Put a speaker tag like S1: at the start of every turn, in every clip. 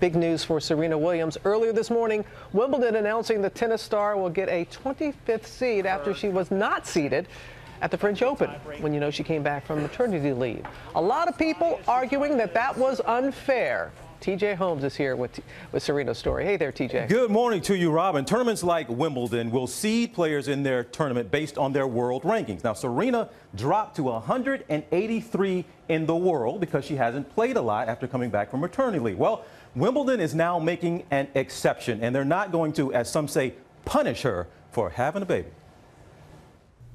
S1: Big news for Serena Williams. Earlier this morning, Wimbledon announcing the tennis star will get a 25th seed after she was not seeded at the French Open when she came back from maternity leave. A lot of people arguing that was unfair. TJ Holmes is here with Serena's story. Hey there, TJ.
S2: Good morning to you, Robin. Tournaments like Wimbledon will seed players in their tournament based on their world rankings. Now, Serena dropped to 183 in the world because she hasn't played a lot after coming back from maternity leave. Well, Wimbledon is now making an exception, and they're not going to, as some say, punish her for having a baby.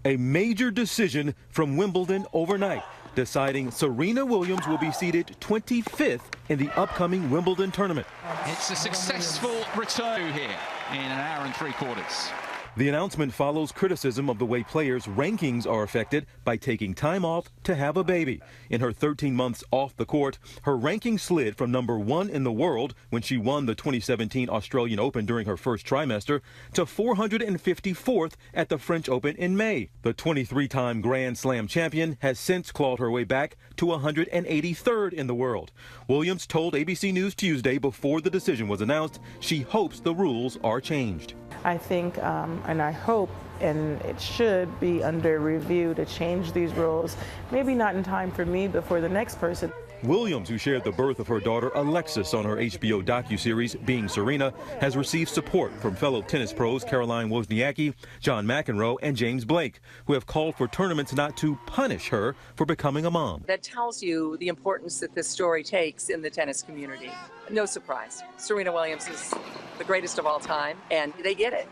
S3: A major decision from Wimbledon overnight, deciding Serena Williams will be seeded 25th in the upcoming Wimbledon tournament.
S4: It's a successful return here in an hour and 3/4.
S3: The announcement follows criticism of the way players' rankings are affected by taking time off to have a baby. In her 13 months off the court, her ranking slid from number 1 in the world when she won the 2017 Australian Open during her first trimester to 454th at the French Open in May. The 23-time Grand Slam champion has since clawed her way back to 183rd in the world. Williams told ABC News Tuesday before the decision was announced she hopes the rules are changed.
S5: I think and I hope and it should be under review to change these rules. Maybe not in time for me, but for the next person.
S3: Williams, who shared the birth of her daughter Alexis on her HBO docuseries Being Serena, has received support from fellow tennis pros Caroline Wozniacki, John McEnroe, and James Blake, who have called for tournaments not to punish her for becoming a mom.
S6: That tells you the importance that this story takes in the tennis community. No surprise. Serena Williams is the greatest of all time, and they get it.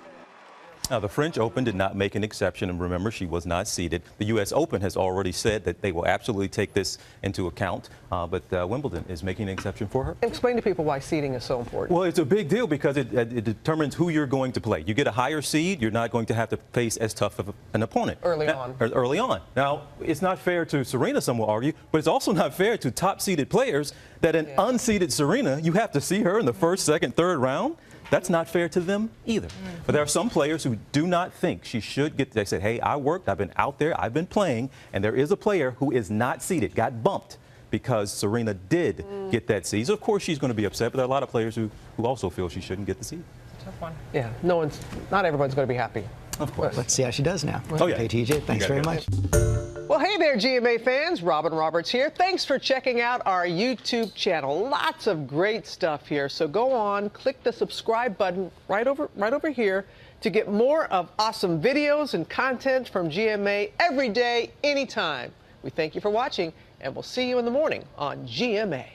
S2: Now, the French Open did not make an exception, and remember, she was not seeded. The U.S. Open has already said that they will absolutely take this into account, but Wimbledon is making an exception for her.
S1: Explain to people why seeding is so important.
S2: Well, it's a big deal because it determines who you're going to play. You get a higher seed, you're not going to have to face as tough of an opponent. Early on. Now, it's not fair to Serena, some will argue, but it's also not fair to top-seeded players that an unseeded Serena, you have to see her in the first, second, third round. That's not fair to them either. But there are some players who do not think she should get, they said, hey, I worked, I've been out there, I've been playing, and there is a player who is not seeded, got bumped because Serena did get that seed. So of course she's going to be upset, but there are a lot of players who also feel she shouldn't get the seed.
S1: Tough one. Yeah, not everyone's going to be happy.
S2: Of course.
S7: Let's see how she does now.
S2: Oh, yeah.
S7: Okay, TJ, thanks very much.
S1: Well, hey there, GMA fans. Robin Roberts here. Thanks for checking out our YouTube channel. Lots of great stuff here. So go on, click the subscribe button right over here to get more of awesome videos and content from GMA every day, anytime. We thank you for watching, and we'll see you in the morning on GMA.